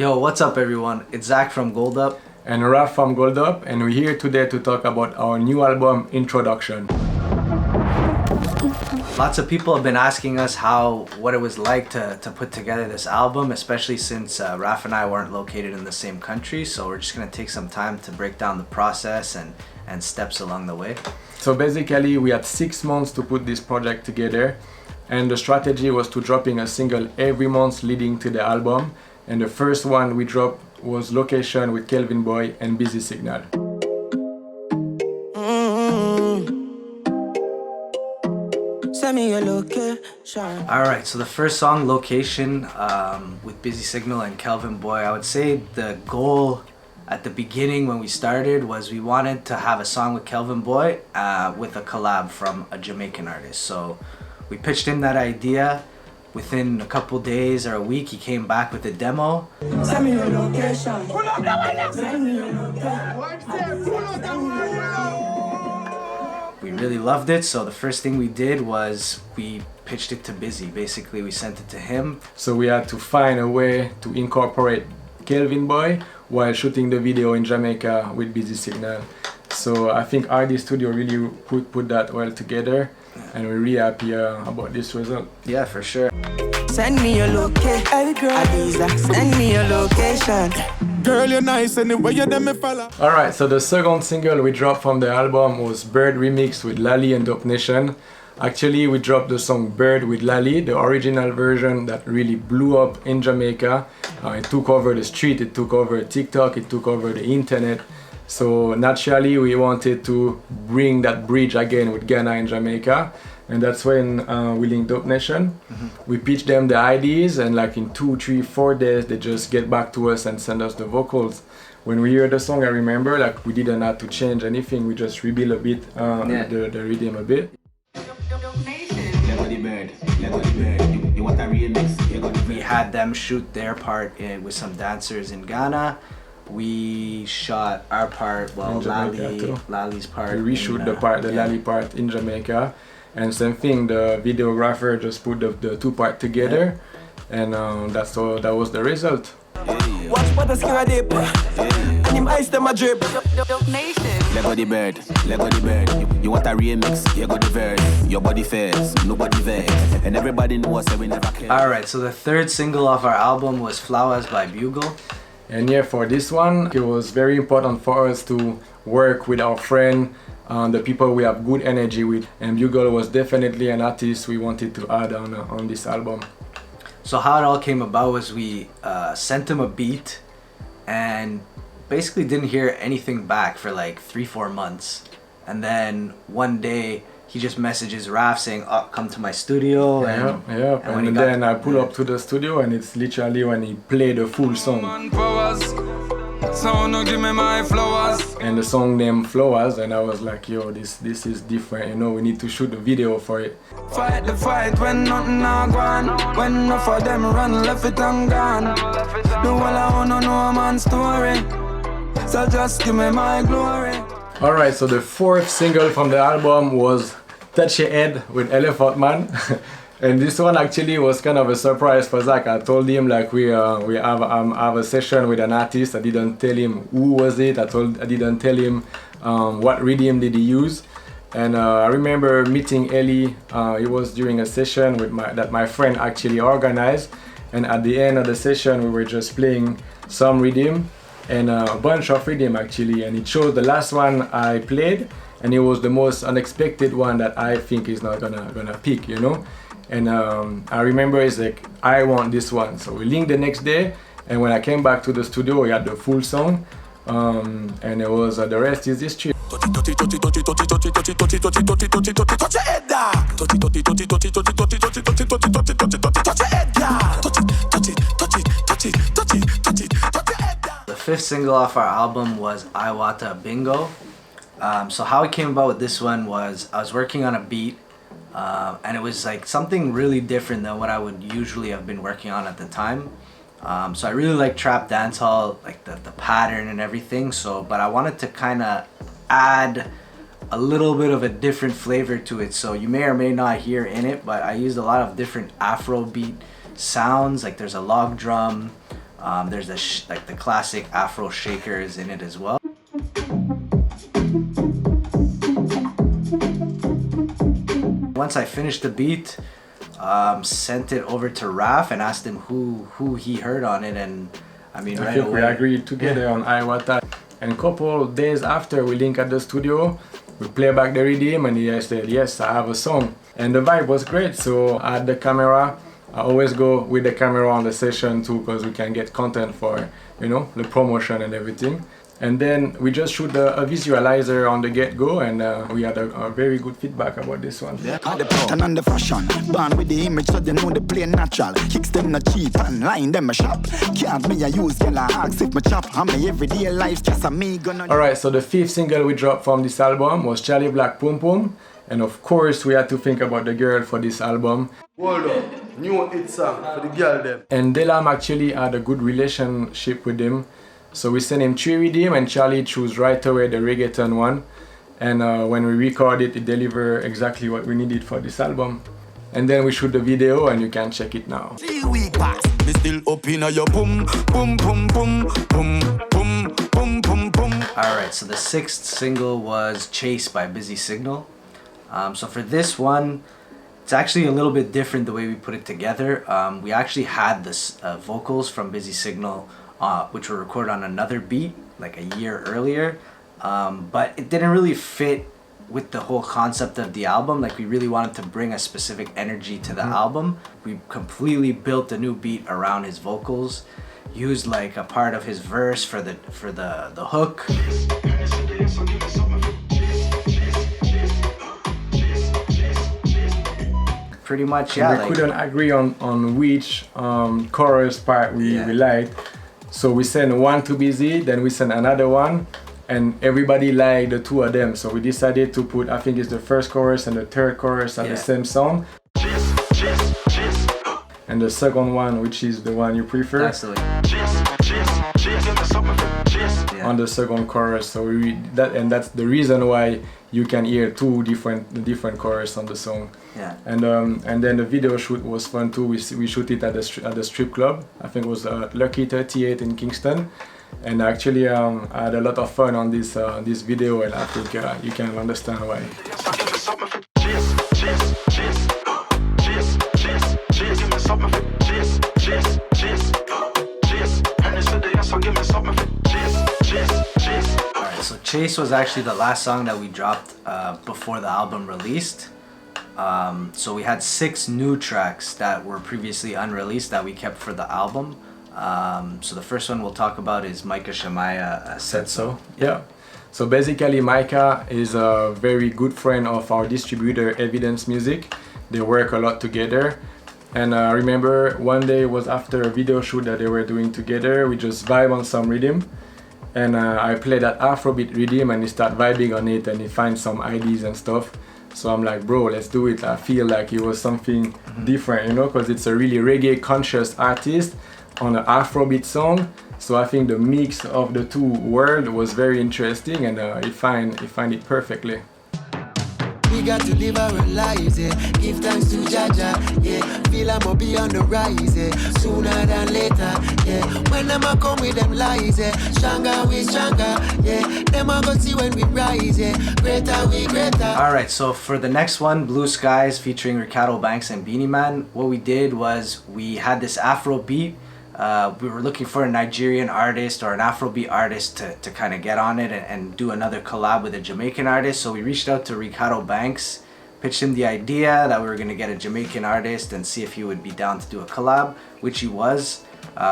Yo, what's up everyone? It's Zach from Gold Up. And Raf from Gold Up, and we're here today to talk about our new album, Introduction. Lots of people have been asking us what it was like to put together this album, especially since Raf and I weren't located in the same country. So we're just gonna take some time to break down the process and steps along the way. So basically, we had 6 months to put this project together, and the strategy was to dropping a single every month leading to the album. And the first one we dropped was Location with Kelvyn Boy and Busy Signal. Alright, so the first song, Location, with Busy Signal and Kelvyn Boy, I would say the goal at the beginning when we started was we wanted to have a song with Kelvyn Boy with a collab from a Jamaican artist. So we pitched him that idea. Within a couple days or a week, he came back with a demo. Send me your location. We really loved it, so the first thing we did was we pitched it to Busy. Basically, we sent it to him. So we had to find a way to incorporate Kelvyn Boy while shooting the video in Jamaica with Busy Signal. So I think RD Studio really put that well together, and we're really happy about this result. Yeah, for sure. Send me your location. Send me your location. Girl, you're nice anyway, you're them me fella. Alright, so the second single we dropped from the album was Bird remix with Lali and DopeNation. Actually, we dropped the song Bird with Lali, the original version that really blew up in Jamaica. It took over the street, it took over TikTok, it took over the internet. So naturally, we wanted to bring that bridge again with Ghana and Jamaica. And that's when we linked DopeNation. We pitched them the ideas, and like in 2, 3, 4 days, they just get back to us and send us the vocals. When we hear the song, I remember like we didn't have to change anything. We just rebuild a bit, the rhythm a bit. We had them shoot their part with some dancers in Ghana. We shot our part, well, Lali's part. We reshoot the Lali part in Jamaica. And same thing, the videographer just put the two parts together, and that was the result. Watch for the skin of dip, and him ice them a drip. Lego the bird. You want a remix? You got the verse. Your body fares, nobody vex, and everybody knows that we never care. Alright, so the third single off our album was Flowaz by Bugle. And yeah, for this one, it was very important for us to work with our friend, the people we have good energy with, and Bugle was definitely an artist we wanted to add on this album. So how it all came about was we sent him a beat and basically didn't hear anything back for like 3-4 months, and then one day he just messages Raf saying, "Oh, come to my studio." And then I pull up to the studio, and it's literally when he played the full song. So no, give me my flowers. And the song named Flowaz, and I was like, yo, this is different, you know, we need to shoot the video for it. Fight the fight when nothing are gone. When enough of them run, left it and gone. The whole I wanna know a man's story. So just give me my glory. Alright, so the fourth single from the album was Touch Your Head with Elephant Man. And this one actually was kind of a surprise for Zach. I told him like we have a session with an artist. I didn't tell him who was it. I didn't tell him what rhythm did he use. And I remember meeting Ellie. It was during a session with that my friend actually organized. And at the end of the session, we were just playing some rhythm and a bunch of rhythm actually. And it chose the last one I played, and it was the most unexpected one that I think is not gonna pick, you know. And I remember it's like, I want this one. So we linked the next day, and when I came back to the studio, we had the full song, and it was the rest is history. The fifth single off our album was Waata Bingo. So how it came about with this one was I was working on a beat. And it was like something really different than what I would usually have been working on at the time. So I really like trap dancehall, like the pattern and everything. But I wanted to kind of add a little bit of a different flavor to it. So you may or may not hear in it, but I used a lot of different Afrobeat sounds. Like there's a log drum, There's like the classic Afro shakers in it as well. Once I finished the beat, sent it over to Raf and asked him who he heard on it, and I mean, I think we agreed together on Waata. And a couple days after, we link at the studio, we play back the rhythm, and he said, yes, I have a song. And the vibe was great, so I had the camera. I always go with the camera on the session too, because we can get content for, you know, the promotion and everything. And then we just shoot a visualizer on the get-go, and we had a very good feedback about this one. Yeah. The pattern and the fashion, born with the image so they know they play natural. Kicks them not cheap and line them a shop. Can't me I use yellow axe if my chop. I'm my everyday life just a me gonna. Alright, so the 5th single we dropped from this album was Charly Black PumPum. And of course we had to think about the girl for this album. Hold up, new hit song for the girl them. And Delam actually had a good relationship with him. So we sent him 3 rhythms and Charly chose right away the reggaeton one. And when we record it, it delivered exactly what we needed for this album. And then we shoot the video and you can check it now. 3 weeks pass, me still up in your boom, boom, boom, boom, boom, boom, boom, boom, boom. Alright, so the 6th single was Chase by Busy Signal. So for this one, it's actually a little bit different the way we put it together. We actually had this vocals from Busy Signal, which were recorded on another beat like a year earlier, but it didn't really fit with the whole concept of the album. Like, we really wanted to bring a specific energy to the album. We completely built a new beat around his vocals, used like a part of his verse for the hook. Pretty much, yeah. We couldn't agree on which chorus part we liked. So we sent one to Busy, then we sent another one, and everybody liked the 2 of them. So we decided to put, I think it's the 1st chorus and the 3rd chorus at the same song. And the 2nd one, which is the one you prefer, on the 2nd chorus. So that's the reason why you can hear 2 different choruses on the song. Yeah. And then the video shoot was fun too. We shoot it at the strip club. I think it was Lucky 38 in Kingston. And actually I had a lot of fun on this video, and I think you can understand why. Alright, so Chase was actually the last song that we dropped before the album released. So we had 6 new tracks that were previously unreleased that we kept for the album. So the first one we'll talk about is Micah Shemaiah, Said So. Yeah. So basically Micah is a very good friend of our distributor Evidence Music. They work a lot together. And I remember one day was after a video shoot that they were doing together. We just vibe on some rhythm. And I played that Afrobeat rhythm and he started vibing on it and he finds some ideas and stuff. So I'm like, bro, let's do it. I feel like it was something different, you know, because it's a really reggae conscious artist on an Afrobeat song. So I think the mix of the 2 worlds was very interesting, and he find it perfectly. We got to live our lives, yeah. Give thanks to Jaja, yeah. Feel I'm be on the rise, yeah. Sooner than later, yeah. When I'm come with them lies, yeah. Stronger we stronger, yeah. Them I go see when we rise, yeah. Greater we greater. Alright, so for the next one, Blue Skies featuring Reekado Banks and Beenie Man, what we did was we had this Afro beat. We were looking for a Nigerian artist or an Afrobeat artist to kind of get on it and do another collab with a Jamaican artist. So we reached out to Reekado Banks, pitched him the idea that we were going to get a Jamaican artist and see if he would be down to do a collab, which he was.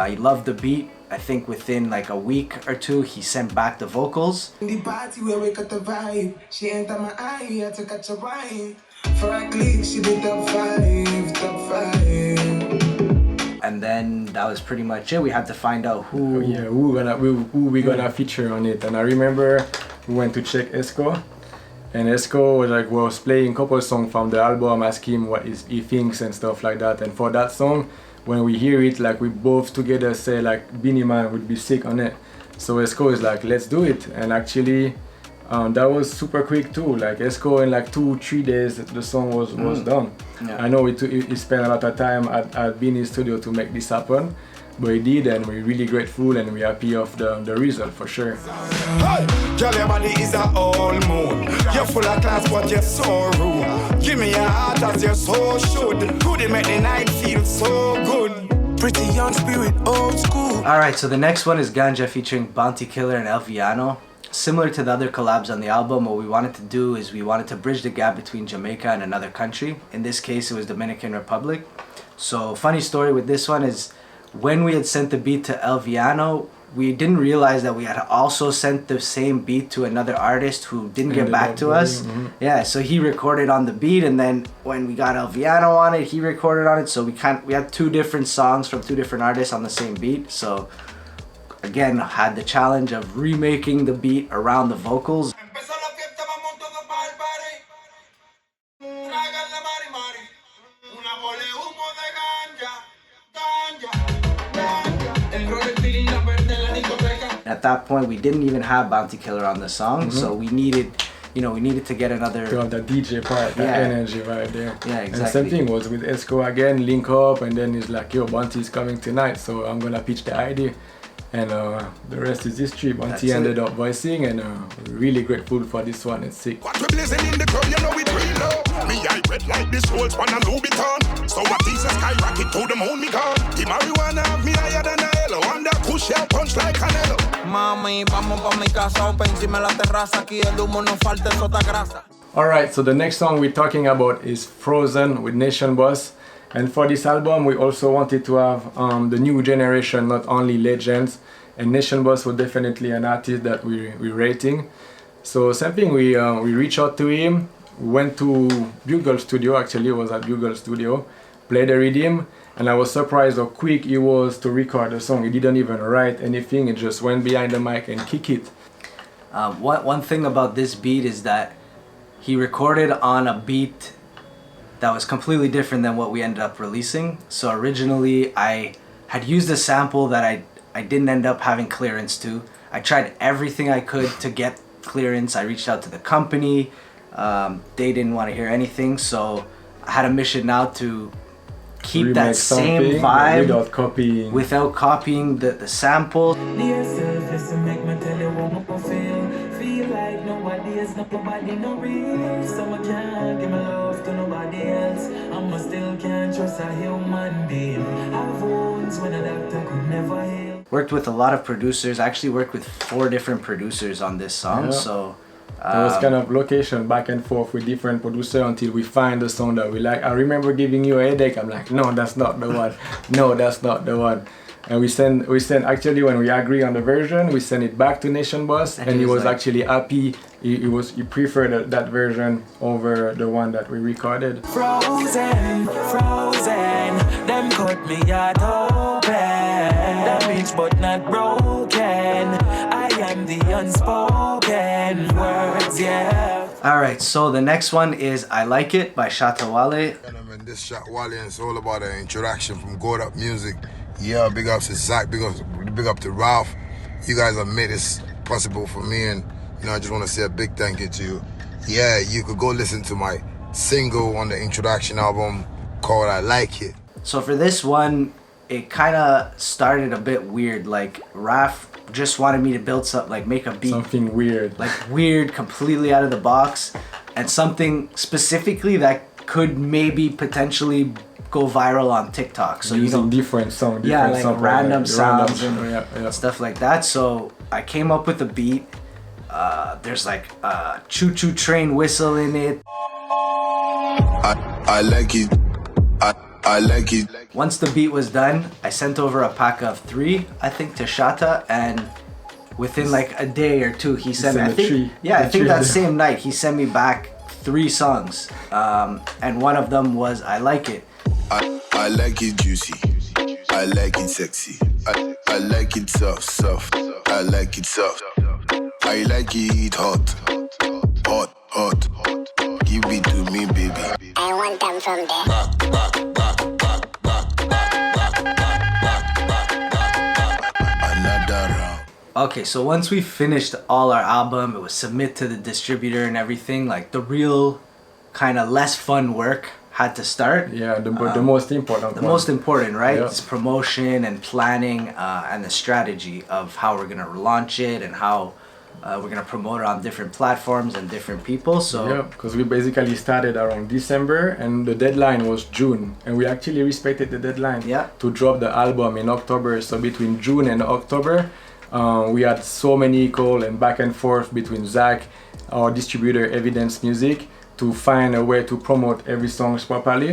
He loved the beat. I think within like a week or 2, he sent back the vocals. In the party where we got the vibe, she entered my eye, I had to catch a wine. For a click, she did top 5. And then that was pretty much it. We had to find out who we gonna feature on it. And I remember we went to check Esco, and Esco was playing a couple songs from the album, asking him what he thinks and stuff like that. And for that song, when we hear it, like we both together say like Beenie Man would be sick on it. So Esco is like, let's do it. And actually that was super quick too. Like Esco in like 2-3 days the song was done. Yeah. I know he spent a lot of time at Beenie's studio to make this happen, but he did, and we're really grateful and we're happy of the result for sure. Hey, girl, your body is a old moon. You're full of class, but you're so rude. Give me your heart as you're so should. Could it make the night feel so good? Pretty young spirit, old school. Alright, so the next one is Ganja featuring Bounty Killer and Villano. Similar to the other collabs on the album, what we wanted to do is we wanted to bridge the gap between Jamaica and another country. In this case, it was Dominican Republic. So, funny story with this one is when we had sent the beat to Villano, we didn't realize that we had also sent the same beat to another artist who didn't get back to us. Yeah, so he recorded on the beat, and then when we got Villano on it, he recorded on it. So we had two different songs from two different artists on the same beat. So again, had the challenge of remaking the beat around the vocals. At that point, we didn't even have Bounty Killer on the song, so we needed, to get another. To have the DJ part, that energy right there. Yeah, exactly. And same thing was with Esco again, link up, and then he's like, yo, Bounty's coming tonight, so I'm gonna pitch the idea. And the rest is history. Bounty ended up voicing, and really grateful for this one. It's sick. What we blazing in the club, you know it real low. Me I red like this whole span and Louboutin. So what is a skyrocket to the moon, me gone. The marijuana have me higher than a hello. And the push out punch like Canelo. Mami, vamos pa mi casa o pa encima la terraza. Aquí el humo no falta, eso está grasa. Alright, so the next song we're talking about is Frozen with Nation Boss. And for this album, we also wanted to have the new generation, not only legends. And Nation Boss was definitely an artist that we're rating. So same thing, we reached out to him, went to Bugle Studio, actually it was at Bugle Studio, played the rhythm, and I was surprised how quick he was to record the song. He didn't even write anything, he just went behind the mic and kick it. One thing about this beat is that he recorded on a beat that was completely different than what we ended up releasing. So originally I had used a sample that I didn't end up having clearance to. I tried everything I could to get clearance. I reached out to the company. They didn't want to hear anything. So I had a mission now to keep that same vibe without copying the sample. Feel like nobody is nobody no real. Someone can't give my love to nobody else. I still can't trust a human being. Have wounds when a doctor could never heal. Worked with a lot of producers. I actually worked with 4 different producers on this song. So it was kind of location back and forth with different producers until we find the song that we like. I remember giving you a headache. I'm like, no, that's not the one. No, that's not the one. And we send actually when we agree on the version, we send it back to Nation Boss, and he was like, actually happy. He preferred that version over the one that we recorded. Frozen, them cut me out open. Damaged but not broken. I am the unspoken words, yeah. Alright, so the next one is I Like It by Shatta Wale. This Shatta Wale, and it's all about an introduction from Goat Up Music. Yeah, big up to Zach, big up to Ralph. You guys have made this possible for me, and I just want to say a big thank you to you. Yeah, you could go listen to my single on the introduction album called I Like It. So for this one, it kind of started a bit weird. Like Ralph just wanted me to build something, like make a beat. Something weird. Like weird, completely out of the box, and something specifically that could maybe potentially go viral on TikTok. So using different songs, like random sounds and stuff like that. So I came up with a beat. There's like a choo-choo train whistle in it. I like it. I like it. Once the beat was done, I sent over a pack of 3, I think, to Shatta, and within like a day or 2, he sent me. I think that same night he sent me back 3 songs, and one of them was I Like It. I like it juicy. I like it sexy. I like it soft. I like it soft. I like it hot. Give it to me, baby. I want them from there. Back. Another round. Okay, so once we finished all our album, it was submit to the distributor and everything. Like the real kind of less fun work had to start. Yeah, the most important. The most important, right? Yeah. It's promotion and planning and the strategy of how we're gonna launch it and how we're gonna promote it on different platforms and different people. So yeah, because we basically started around December and the deadline was June, and we actually respected the deadline to drop the album in October. So between June and October, we had so many calls and back and forth between Zach, our distributor Evidence Music, to find a way to promote every song properly.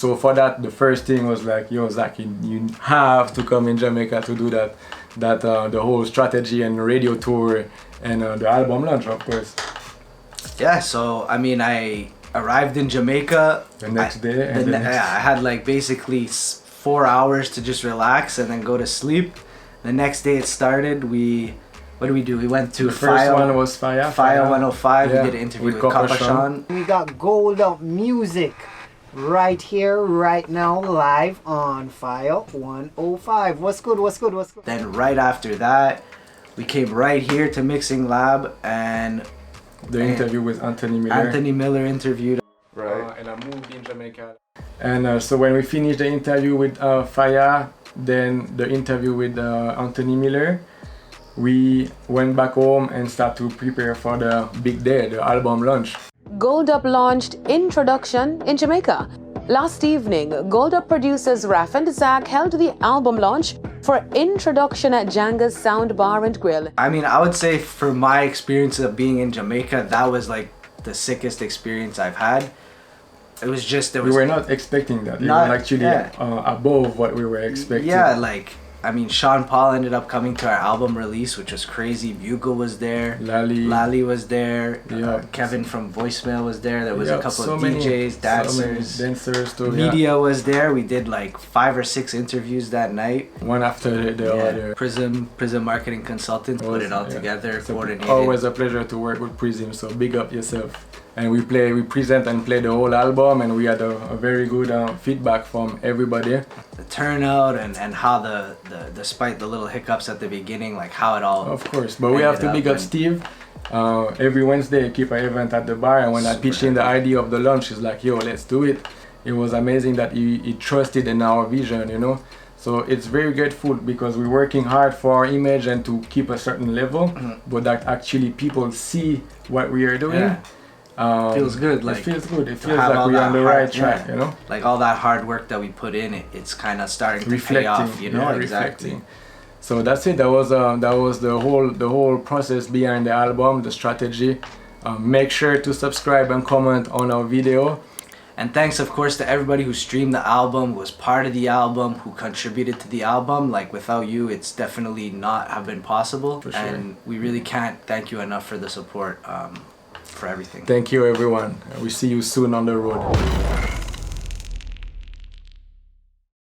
So for that, the first thing was like, yo, Zach, you have to come in Jamaica to do that the whole strategy and radio tour and the album launch, of course. Yeah, so I mean, I arrived in Jamaica the next day. I had like basically 4 hours to just relax and then go to sleep. The next day it started. What did we do? We went to the first one was Fire 105. Yeah, We did an interview with Copper Sean. We got Gold Up Music right here, right now, live on Fire 105. What's good? Then right after that, we came right here to Mixing Lab and the interview with Anthony Miller. Anthony Miller interviewed. Right. And I moved in Jamaica. And so when we finished the interview with Fire, then the interview with Anthony Miller, we went back home and started to prepare for the big day, the album launch. Gold Up launched Introduction in Jamaica. Last evening, Gold Up producers Raf and Zach held the album launch for Introduction at Janga's Sound Bar and Grill. I mean, I would say for my experience of being in Jamaica, that was like the sickest experience I've had. It was just... We were not expecting that. It was actually above what we were expecting. Yeah, like... I mean, Sean Paul ended up coming to our album release, which was crazy. Bugle was there. Lally was there. Yeah. Kelvyn from Voicemail was there. There was a couple of DJs, dancers. Dancers too. Media was there. We did like 5 or 6 interviews that night. One after the other. Prism marketing consultant put it all together, coordinated. Always a pleasure to work with Prism, so big up yourself. And we present and play the whole album, and we had a very good feedback from everybody. The turnout and how despite the little hiccups at the beginning, like how it all. Of course, but we have to big up Steve. Every Wednesday, keep an event at the bar, and when I pitched in the idea of the launch, he's like, "Yo, let's do it." It was amazing that he trusted in our vision, you know. So it's very grateful because we're working hard for our image and to keep a certain level, but that actually people see what we are doing. Yeah. Feels good. Like, it feels good. It feels like we're on the right track, you know. Like all that hard work that we put in, it's kind of starting to pay off, you know. Yeah, exactly. Reflecting. So that's it. That was the whole process behind the album, the strategy. Make sure to subscribe and comment on our video. And thanks, of course, to everybody who streamed the album, who was part of the album, who contributed to the album. Like, without you, it's definitely not have been possible. For sure. And we really can't thank you enough for the support, for everything. Thank you, everyone. We see you soon on the road.